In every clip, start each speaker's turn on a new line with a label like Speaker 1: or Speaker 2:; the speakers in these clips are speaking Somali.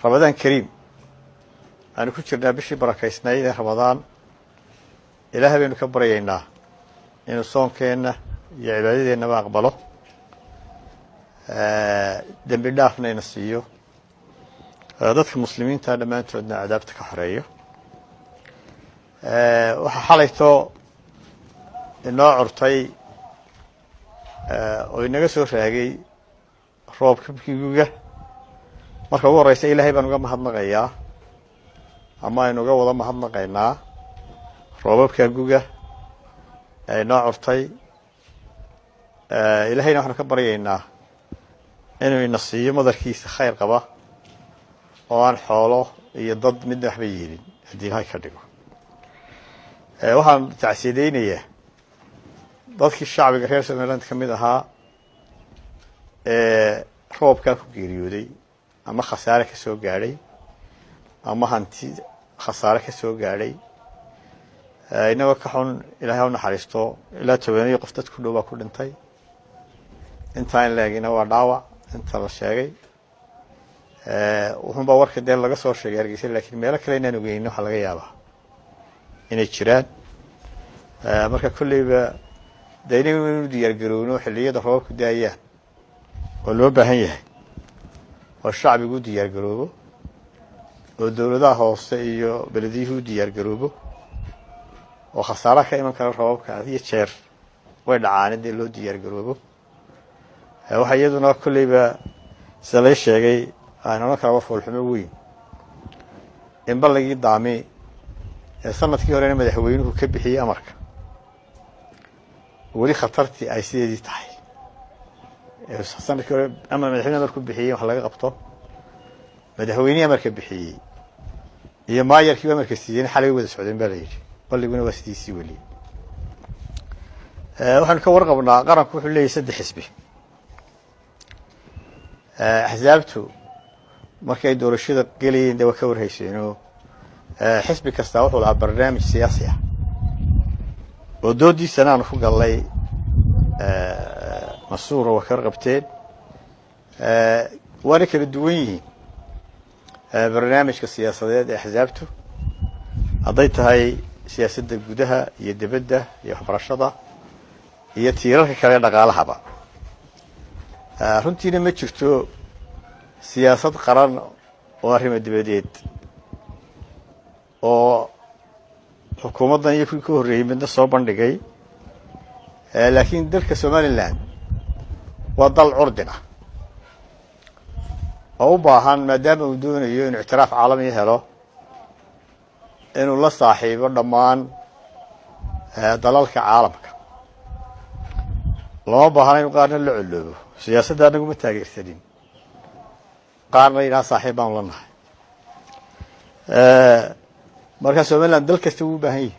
Speaker 1: رمضان كريم أنا كنت شرنا بشي بركة سنين رمضان إلهي بينو كبرينا إنه الصوم كينا يعبادي إنه ما أقبله دم بالله فينا نسيه ضدك المسلمين تانا ما أنتوا عذابتك حرية وحاليته إنه عرتي وإنه سوى شاقي روب كبكيوغا marka ugu horeysa ilaahay baan uga mahadnaqayaa ama aynu uga wada mahadnaqaynaa roobabka guga ee noo curtay ilaahayna waxaan ka baryaynaa inuu ina siiyo madarkiisa khayr qaba oo aan xoolo iyo dad midna waxba yeelin haddii ilaahay ka dhigo waxaan tacsiideynayaa dadkii shacbiga reer Somaliland ka mid ahaa roobka ku geeriyooday ama khasaare ka soo gaaray ama hanti khasaare ka soo gaaray inagoo ka xun ilaahay u naxariisto ilaa 12 qof dad ku dhow baa ku dhintay intaan laagina waa dhaawac inta la sheegay wuxuu baa warka deel laga soo sheegay Hargeysa laakiin meel kale inaan ogeyn waxa laga yaabaa inay jiraan marka kulliba deynaynu diyaar garowno xilliyada roobku daayaan oo loo baahan yahay والشعب يقول ديار جروبه والدولة هو السيء بلديه ديار جروبه وخسارة كأي كان الرواب كهذه الشر والعاند اللي ديار جروبه وحيدنا كل يبقى سليش شيء أنا كرافة فالحموين إن بلغي دعمي سنة كيورين مدحوين وكبحي أمريكا ولي خطرتي أي سيدي تحي سنة كيورين أما مدحوين أمريكا بحي وحلاقي قبطه مدحويني أمريكا بحي هي ما يركب أمريكا السيدين حالي وذا السعودين بلايج واللي يقولوا وسيدي ولي وحن كورقبنا قرن كوح اللي يسد حسبي أحزابته markay doorashada galiyeen daba ka warhaysiino xisbi kasta wuxuu lahaa barnaamij siyaasi ah oo doodiisana aanu ku galay masuura oo ka qabteen wari kala duwan yihiin barnaamijka siyaasadeed ee axsaabtu haday tahay siyaasadda gudaha iyo dibadda iyo waxbarashada iyo tiirarka kale dhaqaalahaba runtiina ma jirto siyaasad qaran oo arrimo dibadeed oo xukuumaddan iyo kuwii ka horreeyay midna soo bandhigay laakiin dalka Somaliland waa dal curdin ah oo u baahan maadaama uu doonayo inuu ictiraaf caalami helo inuu la saaxiibo dhammaan dalalka caalamka loo baahan inuu qaarna la culoobo siyaasadda anagu ma taageersanin qaarna ilaa saaxiib baan la nahay marka Somaliland dal kasta uu baahan yahay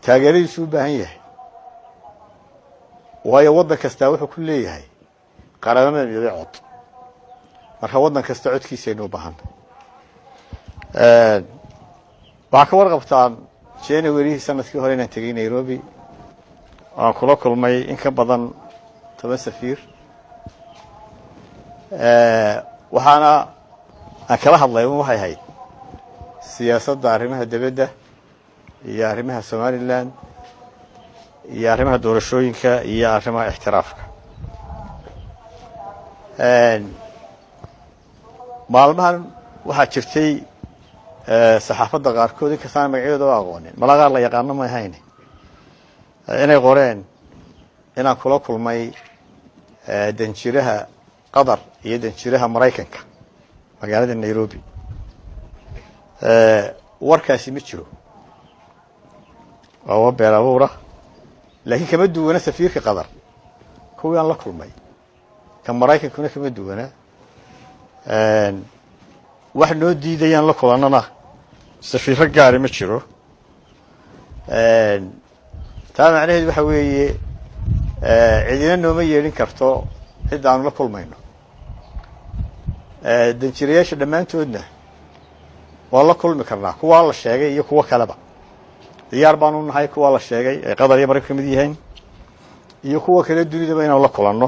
Speaker 1: taageeradiisu u baahan yahay waayo waddan kasta wuxuu ku leeyahay qaranimada iyo cod marka waddan kasta codkiisa inuu baahan waxa ka warqabtaan January sanadkii hore inaan tagay Nairobi aan kula kulmay in ka badan 10 safiir waxaana aan kala hadlay waxay ahayd siyaasadda arrimaha dibadda iyo arrimaha Somaliland iyo arrimaha doorashooyinka iyo arrimaha ixtiraafka maalmahan waxaa jirtay saxaafadda qaarkood in kastaan magacyadooda oo aqoonin malaga la yaqaan ma ahayn inay qoreen inaan kula kulmay danjiraha قدر يدنشرها مريكنك مقالة النيروبي وركاسي متشرو وهو بيرابورة لكن كمدو وانا سفير في قدر كوي الله كل مي كان مريكن كنا كمدو وانا واحد نودي ديان لكل انا سفير قاري متشرو تابع عليه بحوي عيدنا انه ميلين كرتو هدا aan la kulmayno danjirayaasha dhamaantoodna waa la kulmi karnaa kuwa la sheegay iyo kuwa kaleba diyaar baan u nahay kuwa la sheegay ee qadar iyo markii mid yihiin iyo kuwa kale dunida inaan la kulanno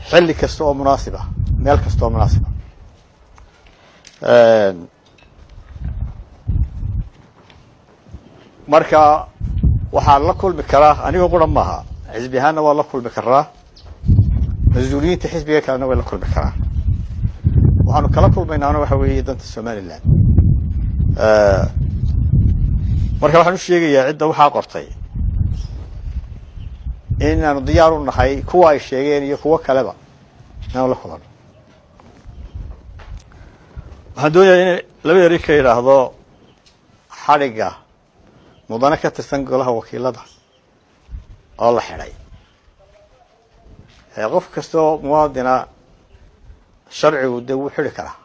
Speaker 1: xilli kasta oo munaasib ah meel kastoo munaasiba marka waxaan la kulmi karaa anigoo quran maaha xisbi ahaanna waa la kulmi karaa mas-uuliyiinta xisbiga kalena way la kulmi karaa waxaanu kala kulmaynaana waxa weeye danta somaliland marka waxaan u sheegayaa cidda waxaa qortay inaanu diyaar u nahay kuwa ay sheegeen iyo kuwo kaleba inaanu la kulano waxaan doonayaa in laba eri ka yidhaahdo xadhigga mudane ka tirsan golaha wakiilada oo la xidhay qof kastoo muwaadina sharcigu dee wuu xidhi karaa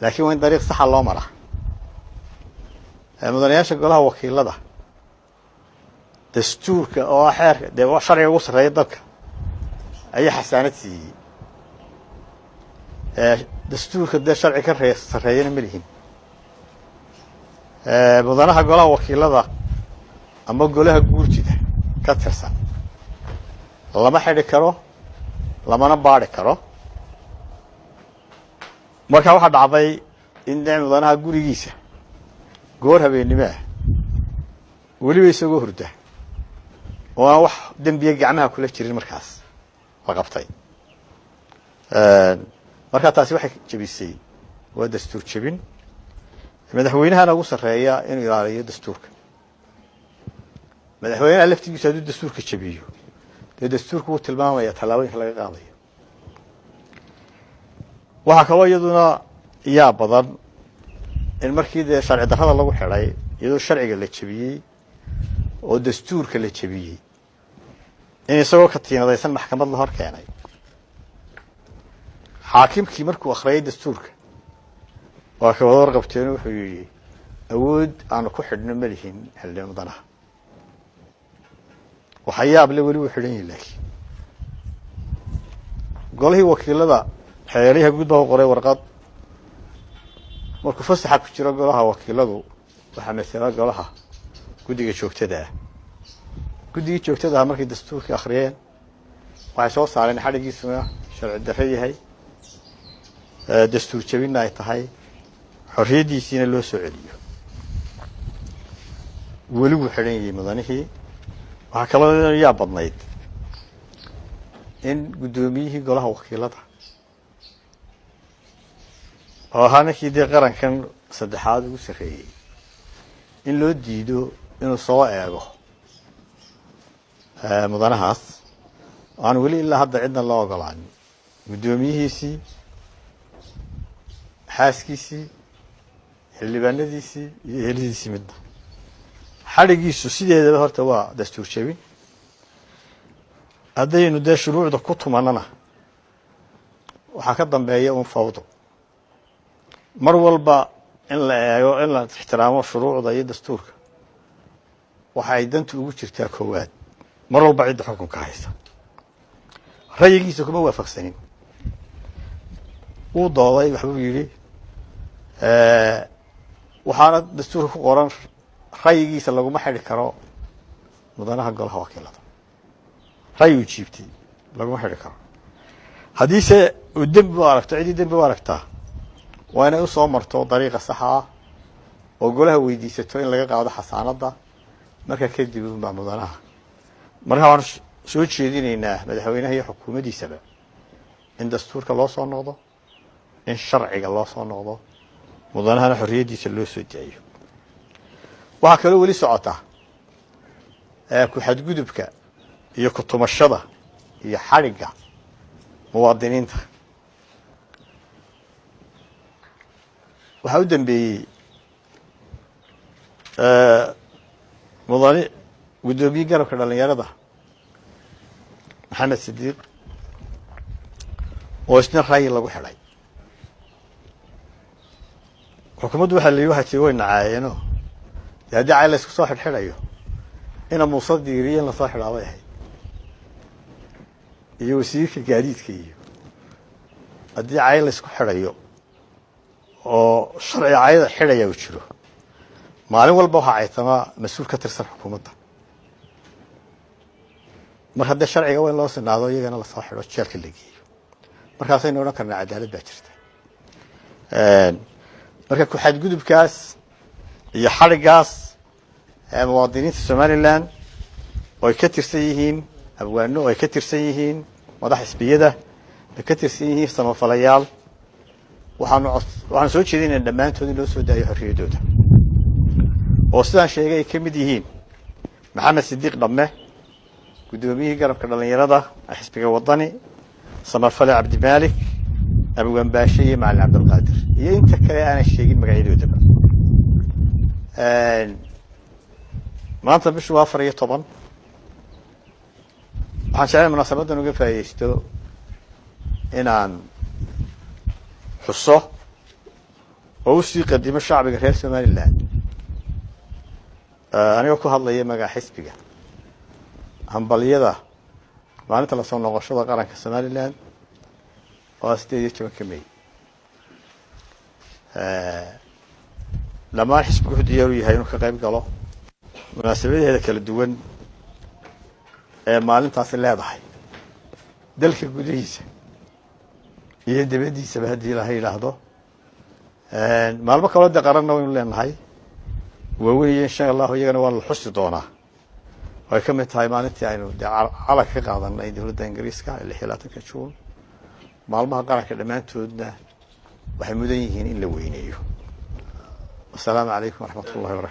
Speaker 1: laakiin waa in dariiq saxa loo maraa mudanayaasha golaha wakiilada dastuurka oo ah xeerka dee sharciga ugu sarreeya dalka ayaa xasaanad siiyey dastuurka dee sharci ka sarreeyana ma lihin mudanaha golaha wakiilada ama golaha guurtida ka tirsan lama xidhi karo lamana baadhi karo marka waxaa dhacday in mudanaha gurigiisa goor habeennimo ah weliba isagoo hurda oo aan wax dembiya gacmaha kula jirin markaas la qabtay markaa taasi waxay jebisay waa dastuur jebin madaxweynahana ugu sarreeya inuu ilaaliyo dastuurka madaxweynaha laftigiisu hadduu dastuurka jebiyo dee dastuurku wuu tilmaamaya tallaabooyinka laga qaadayo waxaa kaloo iyaduna yaa badan in markii dee sharci darrada lagu xidhay iyadoo sharciga la jebiyey oo dastuurka la jebiyey in isagoo ka tiinadaysan maxkamad la hor keenay xaakimkii markuu akhriyay dastuurka waa ka wada warqabteenu wuxuu yidhi awood aanu ku xidhno ma lihin xildhibaan mudanaha waxa yaable weli wuu xidhan yihin laakiin golihii wakiilada xeeryaha guud baa u qoray warqad markuu fasaxa ku jiro golaha wakiiladu waxaa masala golaha guddiga joogtada ah guddigii joogtada ah markay dastuurkii akhriyeen waxay soo saareen xadhigiisuna sharci darre yahay dastuur jebinna ay tahay xorriyaddiisiina loo soo celiyo weli wuu xidhan yahay mudanihii waxaa kaloo yaa badnayd in guddoomiyihii golaha wakiilada oo ahaa ninkii dee qarankan saddexaad ugu sarreeyey in loo diido inuu soo eego mudanahaas aan weli ilaa hadda cidna loo ogolaanin guddoomiyihiisii xaaskiisii xildhibaanadiisii iyo eheladiisii midna xadhigiisu sideedaba horta waa dastuur jebin haddaynu dee shuruucda ku tumanana waxaa ka dambeeya un fawdo mar walba in la eego in la ixtiraamo shuruucda iyo dastuurka waxa ay dantu ugu jirtaa koowaad mar walba cidda xukunka haysa rayigiisa kuma waafaqsanin wuu dooday waxbuu yidhi waxaana dastuurka ku qoran rayigiisa laguma xidhi karo mudanaha golaha wakiilada rayi uu jiibtay laguma xidhi karo haddiise uu dembi u aragto ciddii dembi u aragtaa waa inay usoo marto dariiqa saxa ah oo golaha weydiisato in laga qaado xasaanadda markaa kadib unbaa mudanaha markaa waxaanu soo jeedinaynaa madaxweynaha iyo xukuumaddiisaba in dastuurka loo soo noqdo in sharciga loo soo noqdo mudanahana xorriyaddiisa loo soo daayo waxaa kaloo weli socota ku-xadgudubka iyo ku-tumashada iyo xadhigga muwaadiniinta waxaa u dambeeyey mudane guddoomiye garabka dhallinyarada maxamed sidiiq oo isna rayi lagu xidhay xukuumaddu waxaa la yidhi waxaa tii way nacaayeenoo dee haddii cay la isku soo xidhxidhayo ina muuse diiriyo in lasoo xidhaa bay ahayd iyo wasiirka gaadiidka iyo haddii cay la isku xidhayo oo sharci cayada xidhaya uu jiro maalin walba waxaa caytamaa mas-uul ka tirsan xukuumadda mar haddee sharciga waa in loo sinaado iyagana lasoo xidho jeelka la geeyo markaasaynu odhan karnaa cadaalad baa jirta. marka ku xadgudubkaas iyo xadhigaas muwaadiniinta somalilan oo ay ka tirsan yihiin abwaano, oo ay ka tirsan yihiin madax xisbiyada, ay ka tirsan yihiin samafalayaal, waxaan soo jeedinayna dhammaantood in loo soo daayo xorriyaddooda, oo sidaan sheegay ay ka mid yihiin maxamed sidiiq dhamme, guddoomiyihii garabka dhallinyarada xisbiga wadani, samafale cabdimaalik, abwaan baashe iyo macalin cabdilqaadir, iyo inta kale aanan sheegin magacyadoodaba. maanta bishu waa 14. waxaan jeclay munaasabadan uga faa'iidaysto inaan xuso oo u sii qadimo shacbiga reer somalilan anigoo ku hadlaya magaca xisbiga hambalyada maalinta la soo noqoshada qaranka somalilan oo 18 May. dhammaan xisbigu wuxuu diyaar u yahay inuu ka qayb galo munaasabadeeda kala duwan ee maalintaasi leedahay dalka gudihiisa iyo dibaddiisaba haddii la yidhaahdo. maalmo kaloo de qaranna waynu leenahay waaweyn insha allahu, iyagana waa la xusi doonaa, oo ay ka mid tahay maalintii aynu de calanka ka qaadanay dowladda ingiriiska 26 Juun. maalmaha qaranka dhammaantoodna waxay mudan yihiin in la weyneeyo. wasalaamu calaykum waraxmat ullahi wabarakatu.